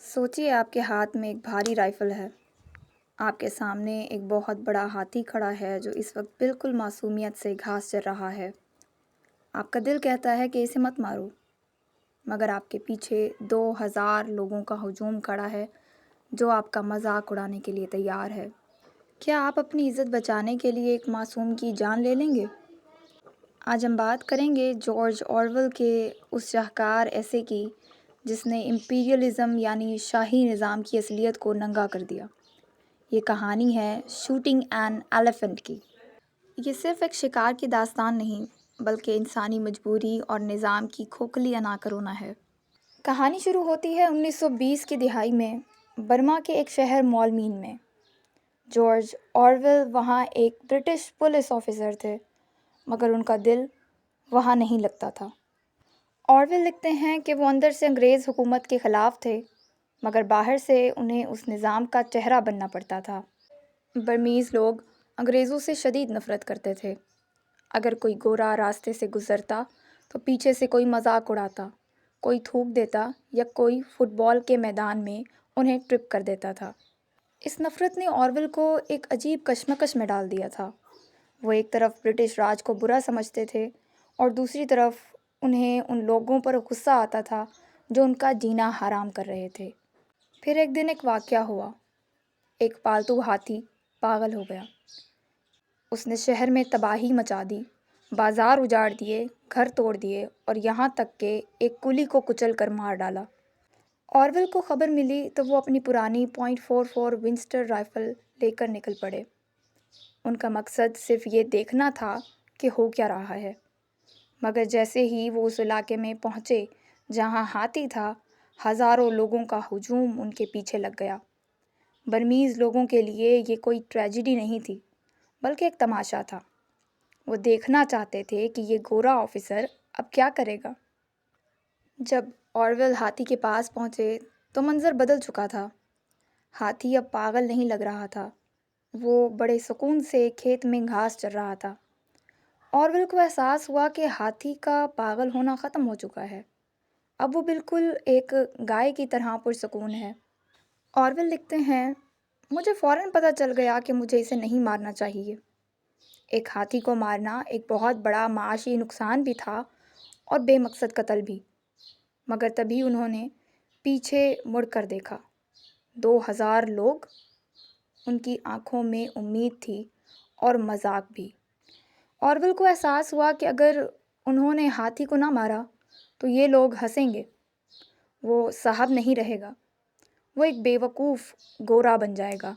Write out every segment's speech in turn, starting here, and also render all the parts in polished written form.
سوچیے آپ کے ہاتھ میں ایک بھاری رائفل ہے۔ آپ کے سامنے ایک بہت بڑا ہاتھی کھڑا ہے جو اس وقت بالکل معصومیت سے گھاس چر رہا ہے۔ آپ کا دل کہتا ہے کہ اسے مت مارو، مگر آپ کے پیچھے 2000 لوگوں کا ہجوم کھڑا ہے جو آپ کا مذاق اڑانے کے لیے تیار ہے۔ کیا آپ اپنی عزت بچانے کے لیے ایک معصوم کی جان لے لیں گے؟ آج ہم بات کریں گے جارج آرویل کے اس شاہکار ایسے کی جس نے امپیریلزم یعنی شاہی نظام کی اصلیت کو ننگا کر دیا۔ یہ کہانی ہے شوٹنگ این ایلیفنٹ کی۔ یہ صرف ایک شکار کی داستان نہیں بلکہ انسانی مجبوری اور نظام کی کھوکھلی انا کا رونا ہے۔ کہانی شروع ہوتی ہے 1920 کی دہائی میں برما کے ایک شہر مولمین میں۔ جارج آرویل وہاں ایک برٹش پولیس آفیسر تھے، مگر ان کا دل وہاں نہیں لگتا تھا۔ آرویل لکھتے ہیں کہ وہ اندر سے انگریز حکومت کے خلاف تھے، مگر باہر سے انہیں اس نظام کا چہرہ بننا پڑتا تھا۔ برمیز لوگ انگریزوں سے شدید نفرت کرتے تھے۔ اگر کوئی گورا راستے سے گزرتا تو پیچھے سے کوئی مذاق اڑاتا، کوئی تھوک دیتا یا کوئی فٹ بال کے میدان میں انہیں ٹرپ کر دیتا تھا۔ اس نفرت نے آرویل کو ایک عجیب کشمکش میں ڈال دیا تھا۔ وہ ایک طرف برٹش راج کو برا سمجھتے تھے اور دوسری طرف انہیں ان لوگوں پر غصہ آتا تھا جو ان کا جینا حرام کر رہے تھے۔ پھر ایک دن ایک واقعہ ہوا۔ ایک پالتو ہاتھی پاگل ہو گیا۔ اس نے شہر میں تباہی مچا دی، بازار اجاڑ دیے، گھر توڑ دیے اور یہاں تک کہ ایک کلی کو کچل کر مار ڈالا۔ آرویل کو خبر ملی تو وہ اپنی پرانی .44 ونچسٹر رائفل لے کر نکل پڑے۔ ان کا مقصد صرف یہ دیکھنا تھا کہ ہو کیا رہا ہے۔ مگر جیسے ہی وہ اس علاقے میں پہنچے جہاں ہاتھی تھا، ہزاروں لوگوں کا ہجوم ان کے پیچھے لگ گیا۔ برمیز لوگوں کے لیے یہ کوئی ٹریجڈی نہیں تھی بلکہ ایک تماشا تھا۔ وہ دیکھنا چاہتے تھے کہ یہ گورا آفیسر اب کیا کرے گا۔ جب آرویل ہاتھی کے پاس پہنچے تو منظر بدل چکا تھا۔ ہاتھی اب پاگل نہیں لگ رہا تھا، وہ بڑے سکون سے کھیت میں گھاس چر رہا تھا۔ آرویل کو احساس ہوا کہ ہاتھی کا پاگل ہونا ختم ہو چکا ہے، اب وہ بالکل ایک گائے کی طرح پرسکون ہے۔ آرویل لکھتے ہیں، مجھے فوراً پتہ چل گیا کہ مجھے اسے نہیں مارنا چاہیے۔ ایک ہاتھی کو مارنا ایک بہت بڑا معاشی نقصان بھی تھا اور بے مقصد قتل بھی۔ مگر تبھی انہوں نے پیچھے مڑ کر دیکھا۔ 2000 لوگ، ان کی آنکھوں میں امید تھی اور مذاق بھی۔ آرویل کو احساس ہوا کہ اگر انہوں نے ہاتھی کو نہ مارا تو یہ لوگ ہنسیں گے، وہ صاحب نہیں رہے گا، وہ ایک بے وقوف گورا بن جائے گا۔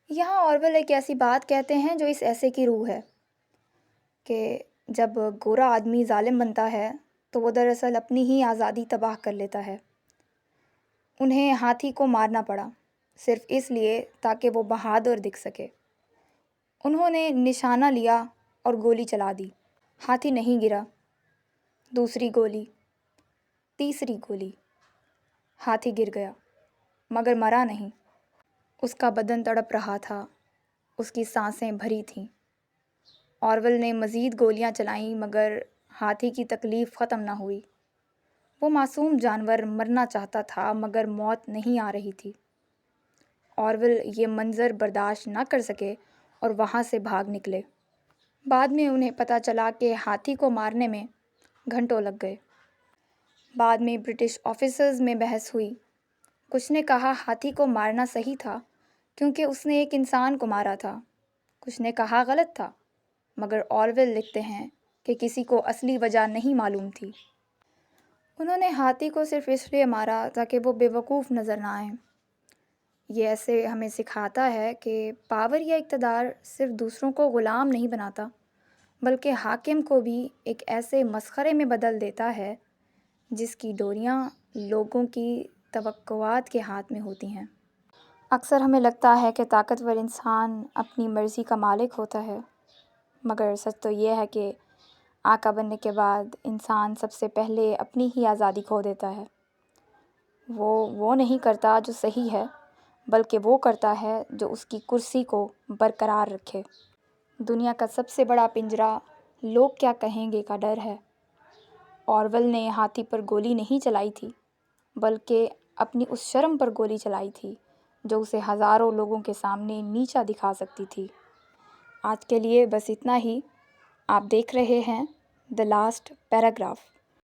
یہاں آرویل ایک ایسی بات کہتے ہیں جو اس ایسے کی روح ہے کہ جب گورا آدمی ظالم بنتا ہے تو وہ دراصل اپنی ہی آزادی تباہ کر لیتا ہے۔ انہیں ہاتھی کو مارنا پڑا صرف اس لیے تاکہ وہ بہادر دکھ سکے۔ انہوں نے نشانہ لیا اور گولی چلا دی۔ ہاتھی نہیں گرا۔ دوسری گولی، تیسری گولی، ہاتھی گر گیا مگر مرا نہیں۔ اس کا بدن تڑپ رہا تھا، اس کی سانسیں بھری تھیں۔ آرویل نے مزید گولیاں چلائیں مگر ہاتھی کی تکلیف ختم نہ ہوئی۔ وہ معصوم جانور مرنا چاہتا تھا مگر موت نہیں آ رہی تھی۔ آرویل یہ منظر برداشت نہ کر سکے اور وہاں سے بھاگ نکلے۔ بعد میں انہیں پتہ چلا کہ ہاتھی کو مارنے میں گھنٹوں لگ گئے۔ بعد میں برٹش آفیسرز میں بحث ہوئی۔ کچھ نے کہا ہاتھی کو مارنا صحیح تھا کیونکہ اس نے ایک انسان کو مارا تھا، کچھ نے کہا غلط تھا، مگر آرویل لکھتے ہیں کہ کسی کو اصلی وجہ نہیں معلوم تھی۔ انہوں نے ہاتھی کو صرف اس لیے مارا تاکہ وہ بے وقوف نظر نہ آئیں۔ یہ ایسے ہمیں سکھاتا ہے کہ پاور یا اقتدار صرف دوسروں کو غلام نہیں بناتا بلکہ حاکم کو بھی ایک ایسے مسخرے میں بدل دیتا ہے جس کی ڈوریاں لوگوں کی توقعات کے ہاتھ میں ہوتی ہیں۔ اکثر ہمیں لگتا ہے کہ طاقتور انسان اپنی مرضی کا مالک ہوتا ہے، مگر سچ تو یہ ہے کہ آقا بننے کے بعد انسان سب سے پہلے اپنی ہی آزادی کھو دیتا ہے۔ وہ نہیں کرتا جو صحیح ہے بلکہ وہ کرتا ہے جو اس کی کرسی کو برقرار رکھے۔ دنیا کا سب سے بڑا پنجرہ لوگ کیا کہیں گے کا ڈر ہے۔ آرویل نے ہاتھی پر گولی نہیں چلائی تھی بلکہ اپنی اس شرم پر گولی چلائی تھی جو اسے ہزاروں لوگوں کے سامنے نیچا دکھا سکتی تھی۔ آج کے لیے بس اتنا ہی۔ آپ دیکھ رہے ہیں دی لاسٹ پیراگراف۔